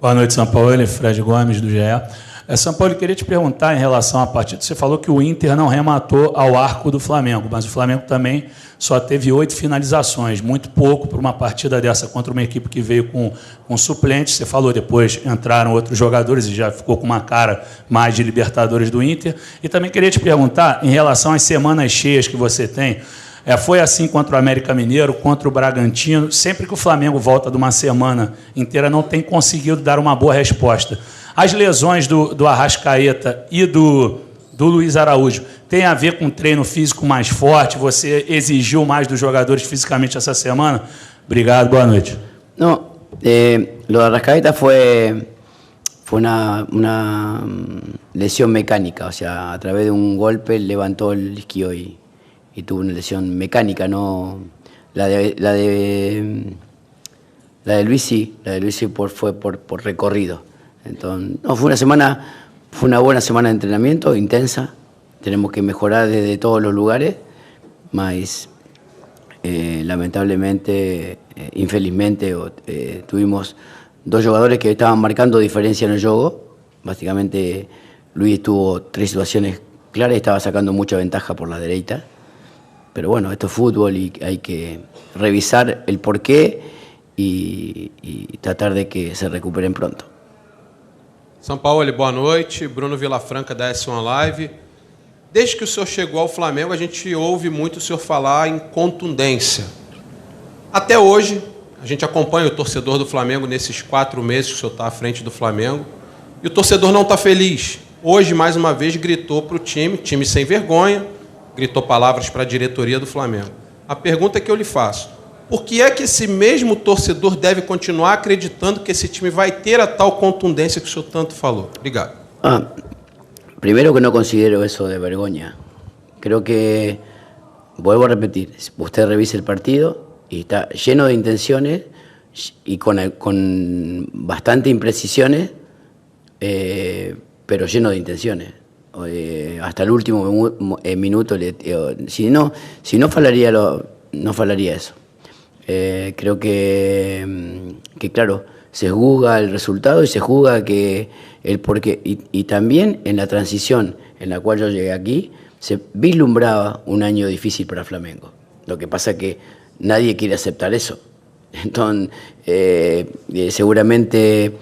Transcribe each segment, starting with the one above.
Boa noite, São Paulo. Fred Gomes, do GE. São Paulo, eu queria te perguntar em relação à partida. Você falou que o Inter não rematou ao arco do Flamengo, mas o Flamengo também só teve 8 finalizações, muito pouco para uma partida dessa contra uma equipe que veio com suplentes. Você falou depois, entraram outros jogadores e já ficou com uma cara mais de Libertadores do Inter. E também queria te perguntar em relação às semanas cheias que você tem. Foi assim contra o América Mineiro, contra o Bragantino. Sempre que o Flamengo volta de uma semana inteira, não tem conseguido dar uma boa resposta. As lesões do Arrascaeta e do Luiz Araújo têm a ver com um treino físico mais forte? Você exigiu mais dos jogadores fisicamente essa semana? Obrigado, boa noite. No, lo de Arrascaeta fue una lesión mecánica, o sea, a través de un golpe levantó el isquio y tuvo una lesión mecánica, no la de Luis sí, fue por recorrido. Entonces, no, fue una buena semana de entrenamiento, intensa. Tenemos que mejorar desde todos los lugares, mas lamentablemente, infelizmente, tuvimos 2 jugadores que estaban marcando diferencia en el juego. Básicamente, Luis tuvo 3 situaciones claras y estaba sacando mucha ventaja por la derecha. Pero bueno, esto es fútbol y hay que revisar el porqué y tratar de que se recuperen pronto. São Paulo, boa noite. Bruno Vilafranca, da S1 Live. Desde que o senhor chegou ao Flamengo, a gente ouve muito o senhor falar em contundência. Até hoje, a gente acompanha o torcedor do Flamengo nesses 4 meses que o senhor está à frente do Flamengo, e o torcedor não está feliz. Hoje, mais uma vez, gritou para o time sem vergonha, gritou palavras para a diretoria do Flamengo. A pergunta que eu lhe faço: por que é que esse mesmo torcedor deve continuar acreditando que esse time vai ter a tal contundência que o senhor tanto falou? Obrigado. Primero que no considero eso de vergüenza. Creo que, vuelvo a repetir, usted revise el partido y está lleno de intenciones y con bastante imprecisiones, pero lleno de intenciones. Hasta el último minuto, si no falaría eso. Creo que claro, se juzga el resultado y se juzga que el porqué. Y también en la transición en la cual yo llegué aquí, se vislumbraba un año difícil para Flamengo. Lo que pasa es que nadie quiere aceptar eso. Entonces, seguramente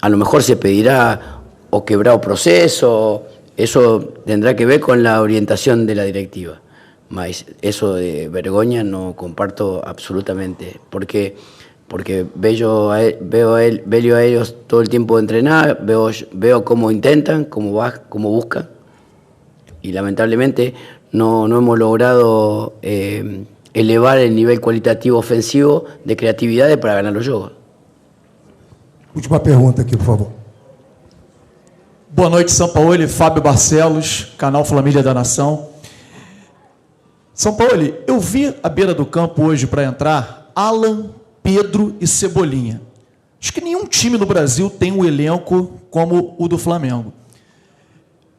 a lo mejor se pedirá o quebrar proceso, eso tendrá que ver con la orientación de la directiva. Mas eso de vergüenza no comparto absolutamente, porque veo a ellos todo el tiempo entrenar, veo cómo intentan, cómo buscan, y lamentablemente no hemos logrado elevar el nivel cualitativo ofensivo de creatividad para ganar los juegos. Última pergunta aqui, por favor. Boa noite, São Paulo. Fábio Barcelos, canal Família da Nação. São Paulo, eu vi à beira do campo hoje para entrar Alan, Pedro e Cebolinha. Acho que nenhum time no Brasil tem um elenco como o do Flamengo.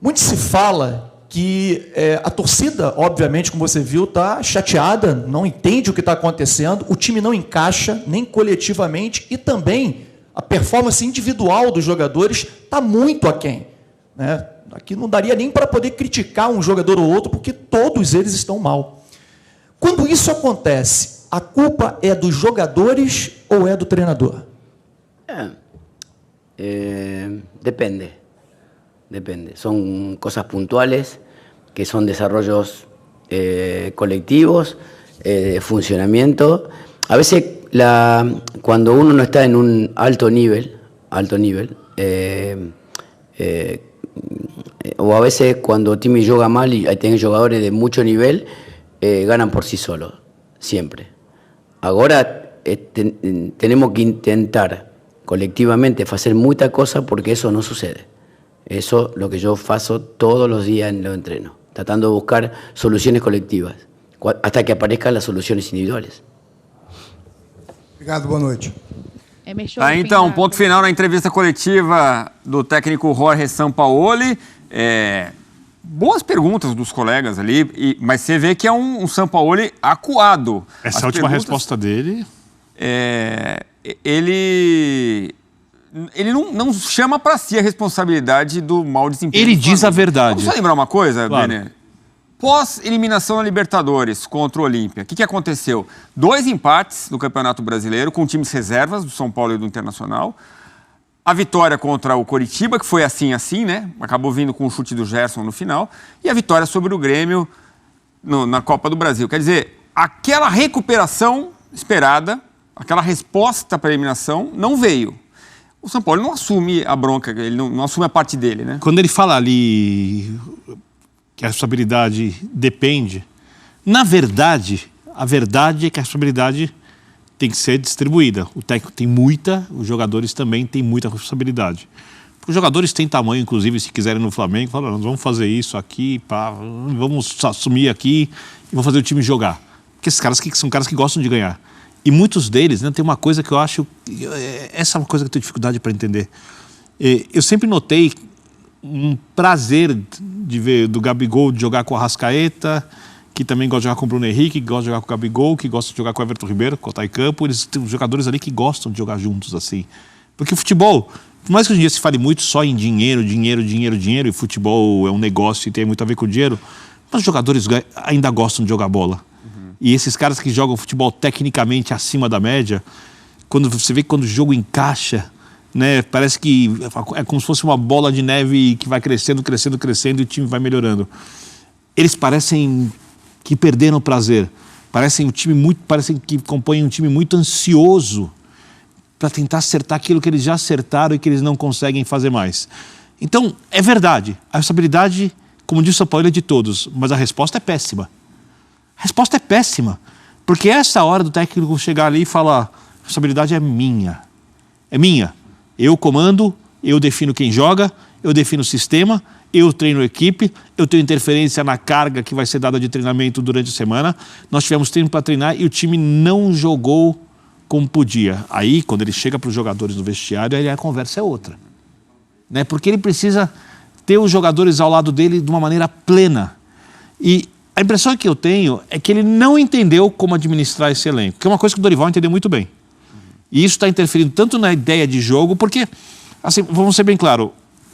Muito se fala que a torcida, obviamente, como você viu, está chateada, não entende o que está acontecendo, o time não encaixa, nem coletivamente, e também a performance individual dos jogadores está muito aquém, né? Aqui não daria nem para poder criticar um jogador ou outro, porque todos eles estão mal. Quando isso acontece, a culpa é dos jogadores ou é do treinador? Depende. Son cosas puntuales, que son desarrollos colectivos, de funcionamiento. A veces, cuando uno no está en un alto nivel, o a veces cuando Timmy juega mal y tiene jugadores de mucho nivel, ganan por sí solos, siempre. Ahora tenemos que intentar colectivamente hacer muchas cosas porque eso no sucede. Eso es lo que yo faço todos los días en los entrenos, tratando de buscar soluciones colectivas, hasta que aparezcan las soluciones individuales. Obrigado, boa noite. Então, ponto final na entrevista coletiva do técnico Jorge Sampaoli. Boas perguntas dos colegas ali, mas você vê que é um Sampaoli acuado. Essa última resposta dele... Ele ele não chama para si a responsabilidade do mau desempenho. Ele diz a verdade. Vamos só lembrar uma coisa, Claro. Benê? Pós-eliminação na Libertadores contra o Olímpia, o que aconteceu? 2 empates no Campeonato Brasileiro com times reservas do São Paulo e do Internacional. A vitória contra o Coritiba, que foi assim, né? Acabou vindo com o chute do Gerson no final. E a vitória sobre o Grêmio na Copa do Brasil. Quer dizer, aquela recuperação esperada, aquela resposta para a eliminação, não veio. O São Paulo não assume a bronca, ele não assume a parte dele, né? Quando ele fala ali que a responsabilidade depende, na verdade, a verdade é que a responsabilidade tem que ser distribuída. O técnico tem muita, os jogadores também têm muita responsabilidade. Os jogadores têm tamanho, inclusive, se quiserem no Flamengo, falam, nós vamos fazer isso aqui, pá, vamos assumir aqui e vamos fazer o time jogar. Porque esses caras são caras que gostam de ganhar. E muitos deles, né, tem uma coisa que eu acho, essa é uma coisa que eu tenho dificuldade para entender. Eu sempre notei um prazer de ver do Gabigol de jogar com o Arrascaeta, que também gosta de jogar com o Bruno Henrique, que gosta de jogar com o Gabigol, que gosta de jogar com o Everton Ribeiro, com o Taicampo. Eles têm jogadores ali que gostam de jogar juntos assim. Porque o futebol, por mais que hoje em dia se fale muito só em dinheiro, e futebol é um negócio e tem muito a ver com o dinheiro, mas os jogadores ainda gostam de jogar bola. E esses caras que jogam futebol tecnicamente acima da média, quando você vê que quando o jogo encaixa, né, parece que é como se fosse uma bola de neve que vai crescendo e o time vai melhorando. Eles parecem que perderam o prazer. Parecem que compõem um time muito ansioso para tentar acertar aquilo que eles já acertaram e que eles não conseguem fazer mais. Então, é verdade. A responsabilidade, como disse o São Paulo, é de todos, mas a resposta é péssima. A resposta é péssima, porque essa hora do técnico chegar ali e falar, a responsabilidade é minha. É minha. Eu comando, eu defino quem joga, eu defino o sistema, eu treino a equipe, eu tenho interferência na carga que vai ser dada de treinamento durante a semana. Nós tivemos tempo para treinar e o time não jogou como podia. Aí, quando ele chega para os jogadores no vestiário, aí a conversa é outra. Né? Porque ele precisa ter os jogadores ao lado dele de uma maneira plena. E a impressão que eu tenho é que ele não entendeu como administrar esse elenco, que é uma coisa que o Dorival entendeu muito bem. E isso está interferindo tanto na ideia de jogo, porque, assim, vamos ser bem claros,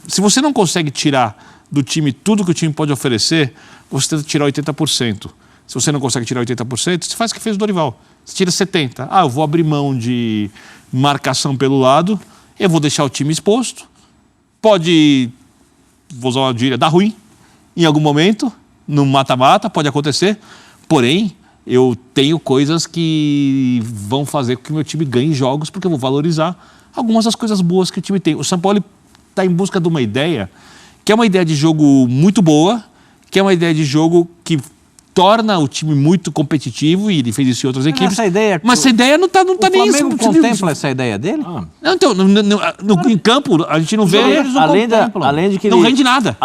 se você não consegue tirar do time tudo que o time pode oferecer, você tenta tirar 80%. Se você não consegue tirar 80%, você faz o que fez o Dorival. Você tira 70%. Eu vou abrir mão de marcação pelo lado, eu vou deixar o time exposto, vou usar uma gíria, dar ruim em algum momento, no mata-mata, pode acontecer, porém, eu tenho coisas que vão fazer com que o meu time ganhe jogos, porque eu vou valorizar algumas das coisas boas que o time tem. O São Paulo está em busca de uma ideia, que é uma ideia de jogo muito boa, que é uma ideia de jogo que torna o time muito competitivo, e ele fez isso em outras equipes. Mas essa ideia não está nem... O Flamengo contempla essa ideia dele? Não, então, em campo, a gente não vê... Não rende nada.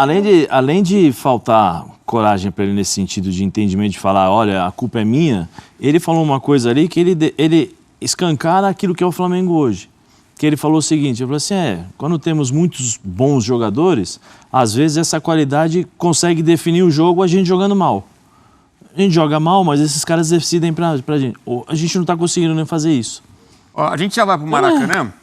Além de faltar coragem para ele nesse sentido de entendimento, de falar, olha, a culpa é minha, ele falou uma coisa ali que ele escancara aquilo que é o Flamengo hoje. Que ele falou o seguinte, ele falou assim, quando temos muitos bons jogadores, às vezes essa qualidade consegue definir o jogo a gente jogando mal. A gente joga mal, mas esses caras decidem pra gente. A gente não está conseguindo nem fazer isso. A gente já vai para o Maracanã,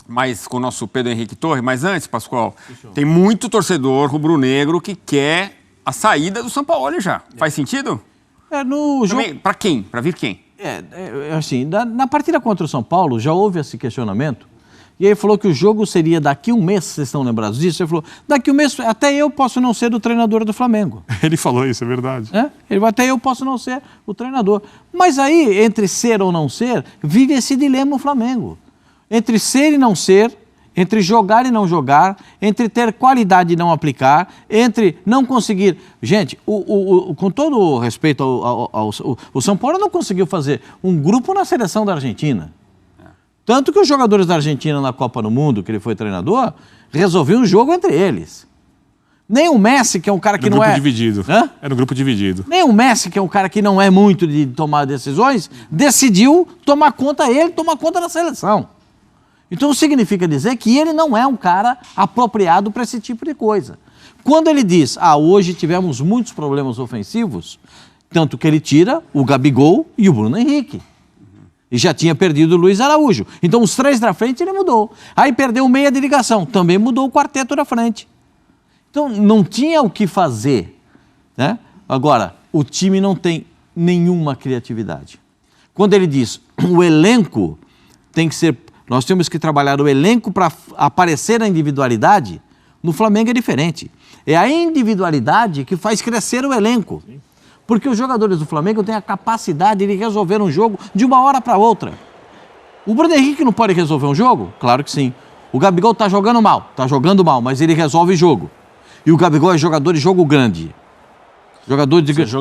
mas com o nosso Pedro Henrique Torre, mas antes, Pascoal, tem muito torcedor rubro-negro que quer a saída do São Paulo já. Faz sentido? Para quem? Para vir quem? Assim, na partida contra o São Paulo, já houve esse questionamento. E aí ele falou que o jogo seria daqui um mês, vocês estão lembrados disso? Ele falou, daqui um mês, até eu posso não ser o treinador do Flamengo. Ele falou isso, é verdade. Até eu posso não ser o treinador. Mas aí, entre ser ou não ser, vive esse dilema o Flamengo. Entre ser e não ser, entre jogar e não jogar, entre ter qualidade e não aplicar, entre não conseguir... Gente, com todo o respeito o São Paulo não conseguiu fazer um grupo na seleção da Argentina. Tanto que os jogadores da Argentina na Copa do Mundo, que ele foi treinador, resolviam um jogo entre eles. Nem o Messi, que é um cara que não é... Era um grupo dividido. Nem o Messi, que é um cara que não é muito de tomar decisões, decidiu tomar conta da seleção. Então significa dizer que ele não é um cara apropriado para esse tipo de coisa. Quando ele diz, hoje tivemos muitos problemas ofensivos, tanto que ele tira o Gabigol e o Bruno Henrique. E já tinha perdido o Luiz Araújo. Então, os 3 da frente ele mudou. Aí perdeu o meia de ligação. Também mudou o quarteto da frente. Então, não tinha o que fazer, né? Agora, o time não tem nenhuma criatividade. Quando ele diz o elenco tem que ser... Nós temos que trabalhar o elenco para aparecer a individualidade. No Flamengo é diferente. É a individualidade que faz crescer o elenco. Porque os jogadores do Flamengo têm a capacidade de resolver um jogo de uma hora para outra. O Bruno Henrique não pode resolver um jogo? Claro que sim. O Gabigol está jogando mal, mas ele resolve jogo. E o Gabigol é jogador de jogo grande. Jogador de grande.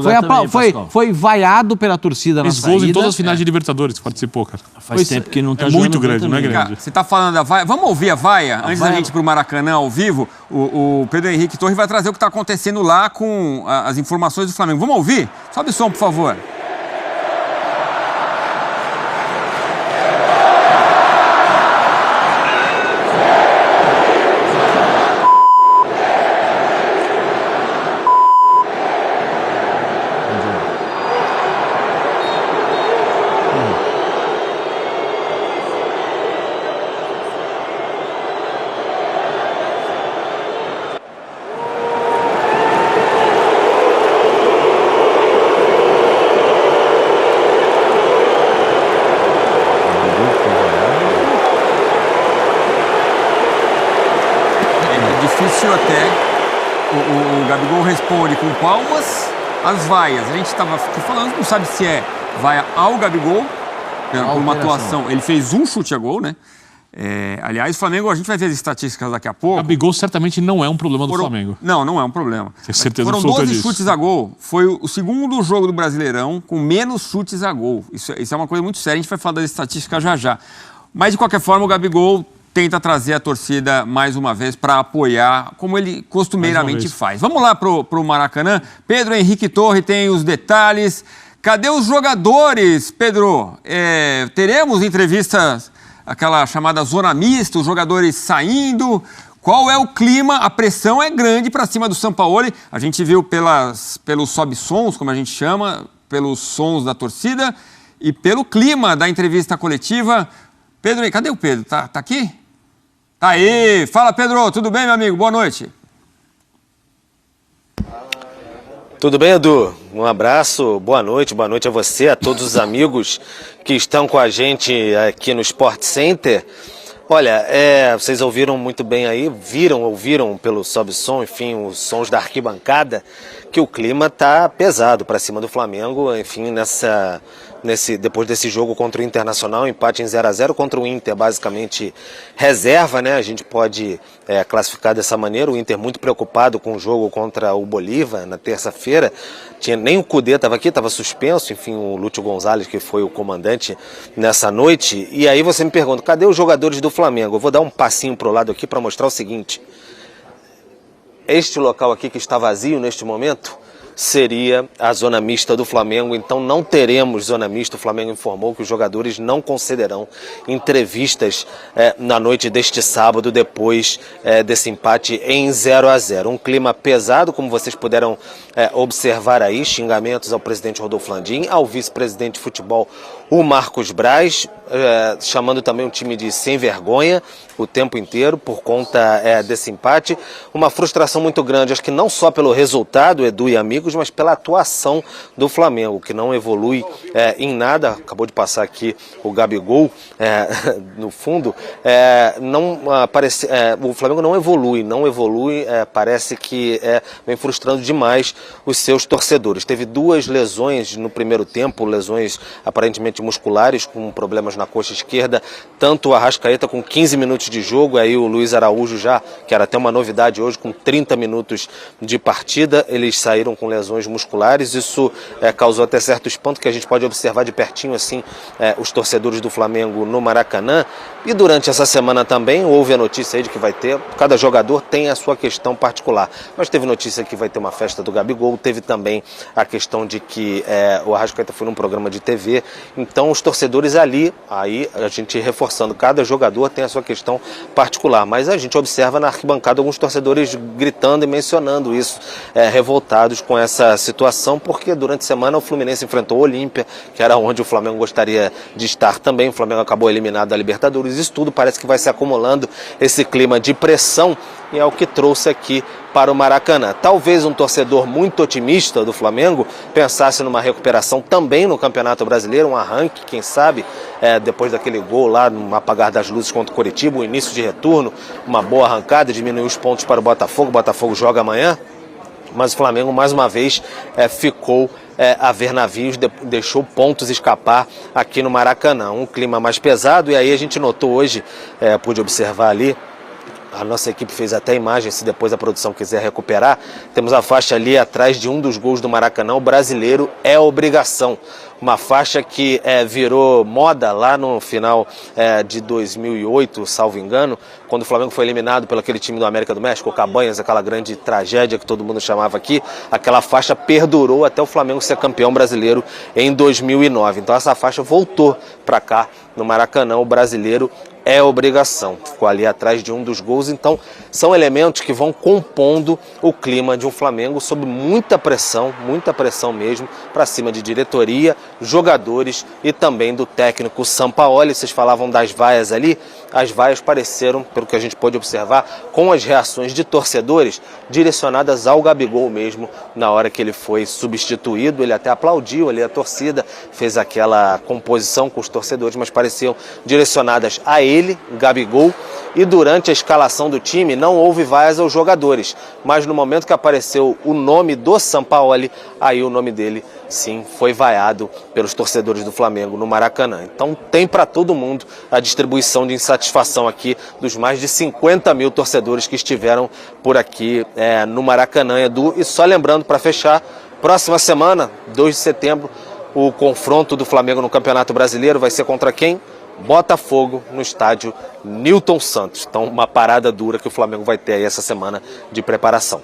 Foi vaiado pela torcida na saída. Fez gols em todas as finais de Libertadores que participou, cara. Faz tempo que não está jogando. É muito grande, não é grande. Cara, você está falando da vaia. Vamos ouvir a vaia? Antes da gente ir para o Maracanã ao vivo, o Pedro Henrique Torres vai trazer o que está acontecendo lá com as informações do Flamengo. Vamos ouvir? Sobe o som, por favor. Difícil até, o Gabigol responde com palmas as vaias. A gente estava falando, não sabe se é vaia ao Gabigol, por uma atuação. Ele fez um chute a gol, né? Aliás, o Flamengo, a gente vai ver as estatísticas daqui a pouco. Gabigol certamente não é um problema do Flamengo. Não é um problema. Tenho certeza foram 12 chutes a gol. Foi o segundo jogo do Brasileirão com menos chutes a gol. Isso é uma coisa muito séria, a gente vai falar das estatísticas já. Mas, de qualquer forma, o Gabigol tenta trazer a torcida mais uma vez para apoiar, como ele costumeiramente faz. Vamos lá pro Maracanã. Pedro Henrique Torres tem os detalhes. Cadê os jogadores, Pedro? Teremos entrevistas, aquela chamada zona mista, os jogadores saindo. Qual é o clima? A pressão é grande para cima do Sampaoli. A gente viu pelos sobe-sons, como a gente chama, pelos sons da torcida e pelo clima da entrevista coletiva. Pedro, cadê o Pedro? Tá aqui? Tá aí. Fala, Pedro. Tudo bem, meu amigo? Boa noite. Tudo bem, Edu? Um abraço, boa noite a você, a todos os amigos que estão com a gente aqui no Sport Center. Olha, vocês ouviram muito bem aí, ouviram pelo sobe-som, enfim, os sons da arquibancada, que o clima tá pesado para cima do Flamengo, enfim, depois desse jogo contra o Internacional, empate em 0-0 contra o Inter, basicamente reserva, né? A gente pode classificar dessa maneira. O Inter muito preocupado com o jogo contra o Bolívar na terça-feira. Nem o Cudê estava aqui, estava suspenso, enfim, o Lúcio Gonzalez, que foi o comandante nessa noite. E aí você me pergunta, cadê os jogadores do Flamengo? Eu vou dar um passinho pro lado aqui para mostrar o seguinte. Este local aqui que está vazio neste momento seria a zona mista do Flamengo, então não teremos zona mista. O Flamengo informou que os jogadores não concederão entrevistas na noite deste sábado, depois desse empate em 0-0. Um clima pesado, como vocês puderam observar aí, xingamentos ao presidente Rodolfo Landim, ao vice-presidente de futebol, o Marcos Braz, chamando também o time de sem vergonha o tempo inteiro por conta desse empate. Uma frustração muito grande, acho que não só pelo resultado, Edu e amigos, mas pela atuação do Flamengo, que não evolui em nada. Acabou de passar aqui o Gabigol no fundo. O Flamengo não evolui, parece que vem frustrando demais os seus torcedores. Teve 2 lesões no primeiro tempo, lesões aparentemente musculares, com problemas na coxa esquerda, tanto o Arrascaeta com 15 minutos de jogo, aí o Luiz Araújo já, que era até uma novidade hoje, com 30 minutos de partida, eles saíram com lesões musculares. Isso causou até certo espanto, que a gente pode observar de pertinho assim os torcedores do Flamengo no Maracanã. E durante essa semana também houve a notícia aí de que vai ter, cada jogador tem a sua questão particular, mas teve notícia que vai ter uma festa do Gabigol, teve também a questão de que o Arrascaeta foi num programa de TV em Então os torcedores ali, aí a gente reforçando, cada jogador tem a sua questão particular, mas a gente observa na arquibancada alguns torcedores gritando e mencionando isso, revoltados com essa situação, porque durante a semana o Fluminense enfrentou o Olímpia, que era onde o Flamengo gostaria de estar também. O Flamengo acabou eliminado da Libertadores. Isso tudo parece que vai se acumulando, esse clima de pressão, e é o que trouxe aqui para o Maracanã. Talvez um torcedor muito otimista do Flamengo pensasse numa recuperação também no Campeonato Brasileiro, um arranque, quem sabe, depois daquele gol lá no apagar das luzes contra o Coritiba, o início de retorno, uma boa arrancada, diminuiu os pontos para o Botafogo. O Botafogo joga amanhã, mas o Flamengo mais uma vez ficou a ver navios, deixou pontos escapar aqui no Maracanã. Um clima mais pesado, e aí a gente notou hoje, pude observar ali, a nossa equipe fez até imagem, se depois a produção quiser recuperar, temos a faixa ali atrás de um dos gols do Maracanã, o brasileiro é obrigação. Uma faixa que virou moda lá no final de 2008, salvo engano, quando o Flamengo foi eliminado pelo aquele time do América do México, o Cabanhas, aquela grande tragédia que todo mundo chamava aqui. Aquela faixa perdurou até o Flamengo ser campeão brasileiro em 2009. Então essa faixa voltou para cá no Maracanã, o brasileiro é obrigação. Ficou ali atrás de um dos gols. Então são elementos que vão compondo o clima de um Flamengo sob muita pressão mesmo, para cima de diretoria, jogadores e também do técnico Sampaoli. Vocês falavam das vaias ali, as vaias pareceram, pelo que a gente pôde observar, com as reações de torcedores direcionadas ao Gabigol mesmo, na hora que ele foi substituído. Ele até aplaudiu ali a torcida, fez aquela composição com os torcedores, mas pareciam direcionadas a ele, Gabigol. E durante a escalação do time não houve vaias aos jogadores, mas no momento que apareceu o nome do Sampaoli, aí o nome dele sim foi vaiado pelos torcedores do Flamengo no Maracanã. Então tem para todo mundo a distribuição de insatisfação aqui dos mais de 50 mil torcedores que estiveram por aqui no Maracanã, Edu. E só lembrando, para fechar, próxima semana, 2 de setembro, o confronto do Flamengo no Campeonato Brasileiro vai ser contra quem? Botafogo, no estádio Newton Santos. Então, uma parada dura que o Flamengo vai ter aí essa semana de preparação.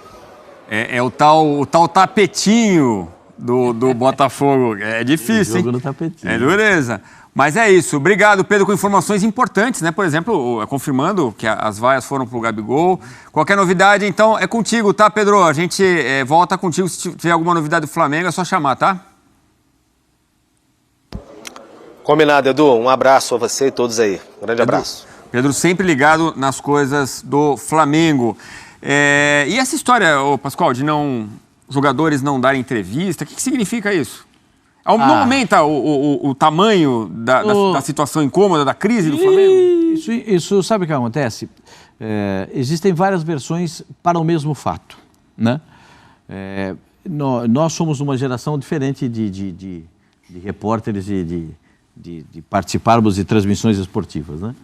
É o tal tapetinho do Botafogo. É difícil, hein? Jogo no tapetinho. É dureza. Mas é isso. Obrigado, Pedro, com informações importantes, né? Por exemplo, confirmando que as vaias foram pro Gabigol. Qualquer novidade, então, é contigo, tá, Pedro? A gente volta contigo. Se tiver alguma novidade do Flamengo, é só chamar, tá? Combinado, Edu. Um abraço a você e todos aí. Grande abraço. Pedro sempre ligado nas coisas do Flamengo. E essa história, Pascoal, de jogadores não darem entrevista, o que significa isso? Não aumenta o tamanho da situação incômoda, da crise do Flamengo? Isso sabe o que acontece? Existem várias versões para o mesmo fato, né? Nós somos uma geração diferente de repórteres e de participarmos de transmissões esportivas, né?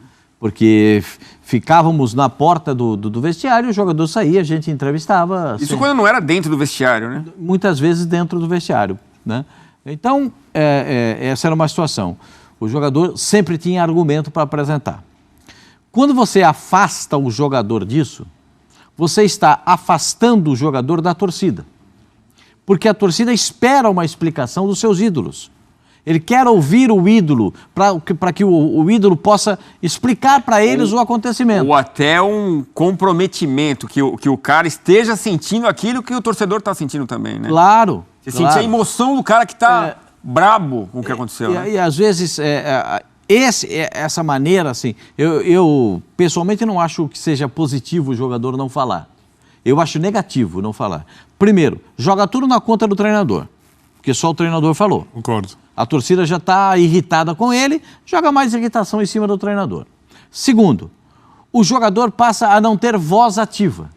Porque ficávamos na porta do vestiário, o jogador saía, a gente entrevistava. Isso quando não era dentro do vestiário, né? Muitas vezes dentro do vestiário, né? Então, essa era uma situação. O jogador sempre tinha argumento para apresentar. Quando você afasta o jogador disso, você está afastando o jogador da torcida. Porque a torcida espera uma explicação dos seus ídolos. Ele quer ouvir o ídolo para que o ídolo possa explicar para eles o acontecimento. Ou até um comprometimento, que o cara esteja sentindo aquilo que o torcedor está sentindo também, né? Claro. Você sentir a emoção do cara que está brabo com o que aconteceu. E às vezes, essa maneira, assim, eu pessoalmente não acho que seja positivo o jogador não falar. Eu acho negativo não falar. Primeiro, joga tudo na conta do treinador, porque só o treinador falou. Concordo. A torcida já está irritada com ele, joga mais irritação em cima do treinador. Segundo, o jogador passa a não ter voz ativa.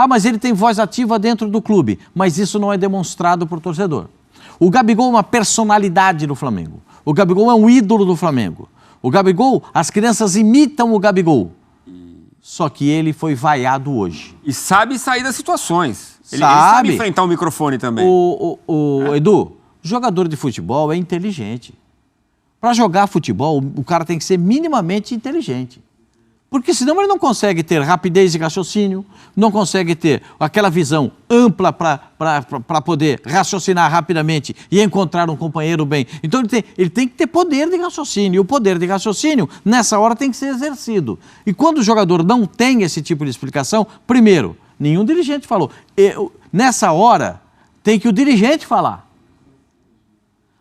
Mas ele tem voz ativa dentro do clube, mas isso não é demonstrado por torcedor. O Gabigol é uma personalidade do Flamengo. O Gabigol é um ídolo do Flamengo. O Gabigol, as crianças imitam o Gabigol. Só que ele foi vaiado hoje. E sabe sair das situações. Ele sabe enfrentar o microfone também. Edu, jogador de futebol é inteligente. Para jogar futebol, o cara tem que ser minimamente inteligente. Porque senão ele não consegue ter rapidez de raciocínio, não consegue ter aquela visão ampla para poder raciocinar rapidamente e encontrar um companheiro bem. Então ele tem que ter poder de raciocínio. E o poder de raciocínio, nessa hora, tem que ser exercido. E quando o jogador não tem esse tipo de explicação, primeiro, nenhum dirigente falou. Nessa hora, tem que o dirigente falar.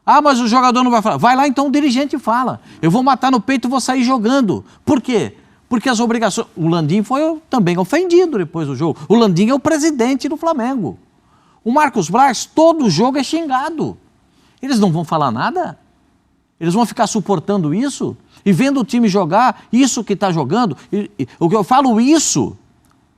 Ah, mas o jogador não vai falar. Vai lá, então o dirigente fala. Eu vou matar no peito e vou sair jogando. Por quê? Porque as obrigações... O Landim foi também ofendido depois do jogo. O Landim é o presidente do Flamengo. O Marcos Braz, todo jogo é xingado. Eles não vão falar nada? Eles vão ficar suportando isso? E vendo o time jogar, isso que está jogando... O que eu falo isso...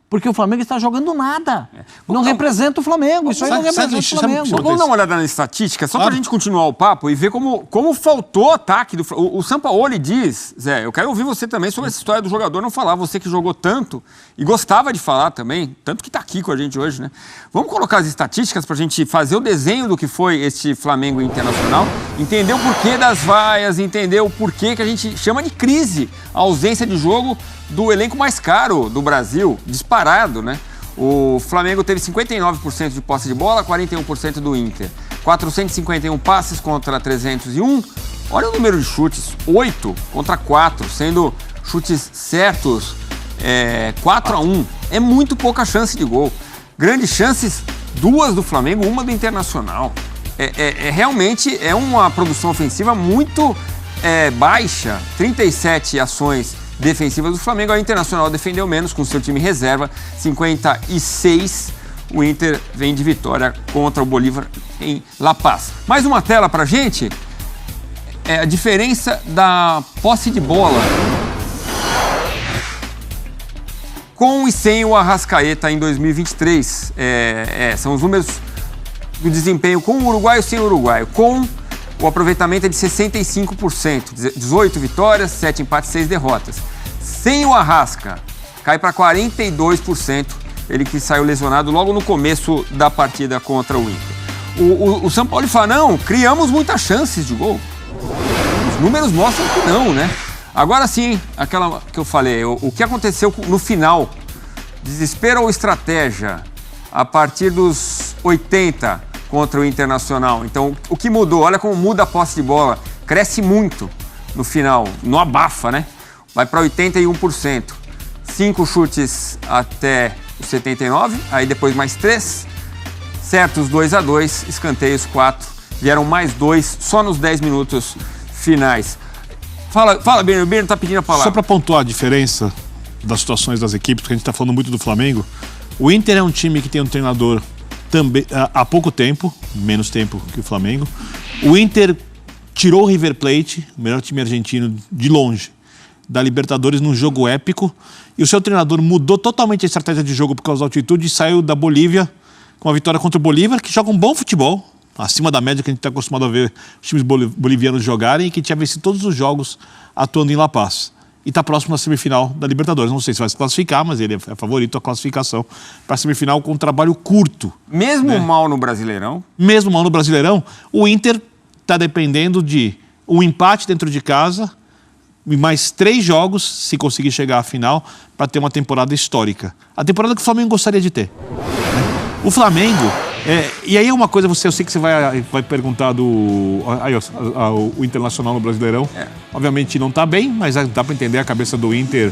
Porque o Flamengo está jogando nada. Não representa o Flamengo. Isso aí não representa o Flamengo. Vamos dar uma olhada na estatística, só para a gente continuar o papo e ver como faltou ataque do Flamengo. O Sampaoli diz, Zé, eu quero ouvir você também sobre essa história do jogador não falar. Você que jogou tanto e gostava de falar também, tanto que está aqui com a gente hoje, né? Vamos colocar as estatísticas para a gente fazer o desenho do que foi este Flamengo Internacional, entender o porquê das vaias, entender o porquê que a gente chama de crise, a ausência de jogo do elenco mais caro do Brasil, disparado, né? O Flamengo teve 59% de posse de bola, 41% do Inter. 451 passes contra 301. Olha o número de chutes, 8 contra 4, sendo chutes certos 4-1. É muito pouca chance de gol. Grandes chances, 2 do Flamengo, 1 do Internacional. Realmente é uma produção ofensiva muito baixa. 37 ações defensivas do Flamengo. A Internacional defendeu menos com seu time reserva, 56. O Inter vem de vitória contra o Bolívar em La Paz. Mais uma tela pra gente. A diferença da posse de bola com e sem o Arrascaeta em 2023. São os números do desempenho com o uruguaio e sem o uruguaio. Com o aproveitamento é de 65%, 18 vitórias, 7 empates, 6 derrotas. Sem o Arrasca, cai para 42%, ele que saiu lesionado logo no começo da partida contra o Inter. O Sampaoli fala, não, criamos muitas chances de gol. Os números mostram que não, né? Agora sim, aquela que eu falei, o que aconteceu no final, desespero ou estratégia, a partir dos 80 contra o Internacional. Então, o que mudou? Olha como muda a posse de bola. Cresce muito no final, não abafa, né? Vai para 81%. 5 chutes até os 79, aí depois mais 3. Certos 2-2, escanteios 4. Vieram mais 2 só nos 10 minutos finais. Fala, Birner, o Birner está pedindo a palavra. Só para pontuar a diferença das situações das equipes, porque a gente está falando muito do Flamengo, o Inter é um time que tem um treinador também há pouco tempo, menos tempo que o Flamengo. O Inter tirou o River Plate, o melhor time argentino de longe, da Libertadores num jogo épico, e o seu treinador mudou totalmente a estratégia de jogo por causa da altitude e saiu da Bolívia com a vitória contra o Bolívar, que joga um bom futebol, acima da média que a gente está acostumado a ver os times bolivianos jogarem, e que tinha vencido todos os jogos atuando em La Paz. E está próximo da semifinal da Libertadores. Não sei se vai se classificar, mas ele é favorito à classificação para a semifinal com um trabalho curto. Mesmo mal no Brasileirão? Mesmo mal no Brasileirão, o Inter está dependendo de um empate dentro de casa e mais 3 jogos, se conseguir chegar à final, para ter uma temporada histórica. A temporada que o Flamengo gostaria de ter. O Flamengo... e aí é uma coisa, eu sei que você vai perguntar o Internacional no Brasileirão. Obviamente não está bem, mas dá para entender a cabeça do Inter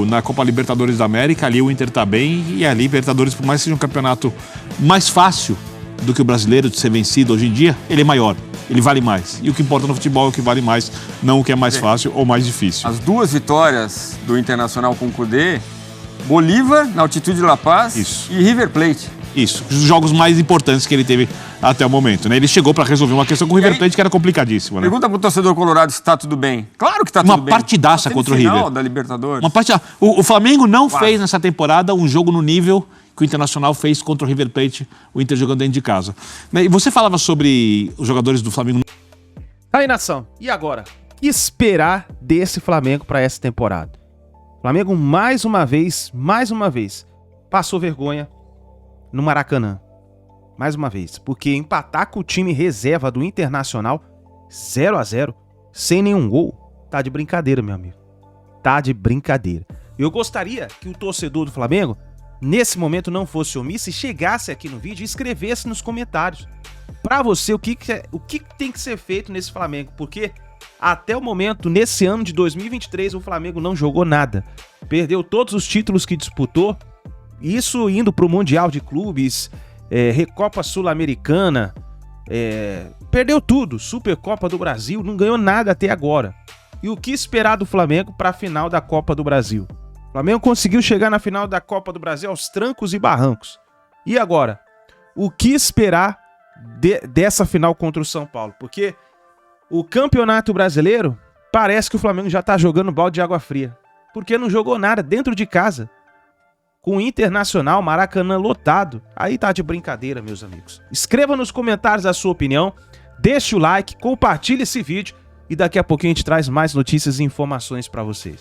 na Copa Libertadores da América. Ali o Inter está bem, e a Libertadores, por mais que seja um campeonato mais fácil do que o brasileiro de ser vencido hoje em dia, ele é maior, ele vale mais. E o que importa no futebol é o que vale mais, não o que é mais fácil ou mais difícil. As 2 vitórias do Internacional com o Cudê, Bolívar, na altitude de La Paz, e River Plate. Isso, os jogos mais importantes que ele teve até o momento, né? Ele chegou para resolver uma questão com o River Plate que era complicadíssima, né? Pergunta pro torcedor colorado se tá tudo bem. Claro que tá tudo bem. Uma partidaça contra o River. Da Libertadores. Uma partida. O Flamengo não fez nessa temporada um jogo no nível que o Internacional fez contra o River Plate, o Inter jogando dentro de casa. E você falava sobre os jogadores do Flamengo. Aí, nação, e agora? O que esperar desse Flamengo para essa temporada? O Flamengo mais uma vez, passou vergonha no Maracanã. Mais uma vez. Porque empatar com o time reserva do Internacional 0-0, sem nenhum gol, tá de brincadeira, meu amigo. Tá de brincadeira. Eu gostaria que o torcedor do Flamengo, nesse momento, não fosse omisso e chegasse aqui no vídeo e escrevesse nos comentários pra você o que tem que ser feito nesse Flamengo, porque até o momento, nesse ano de 2023, o Flamengo não jogou nada. Perdeu todos os títulos que disputou, isso indo pro Mundial de Clubes, Recopa Sul-Americana, perdeu tudo, Supercopa do Brasil, não ganhou nada até agora. E o que esperar do Flamengo para a final da Copa do Brasil? O Flamengo conseguiu chegar na final da Copa do Brasil aos trancos e barrancos. E agora? O que esperar dessa final contra o São Paulo? Porque o Campeonato Brasileiro parece que o Flamengo já tá jogando balde de água fria. Porque não jogou nada dentro de casa. Com o Internacional, Maracanã lotado. Aí tá de brincadeira, meus amigos. Escreva nos comentários a sua opinião, deixe o like, compartilhe esse vídeo e daqui a pouquinho a gente traz mais notícias e informações para vocês.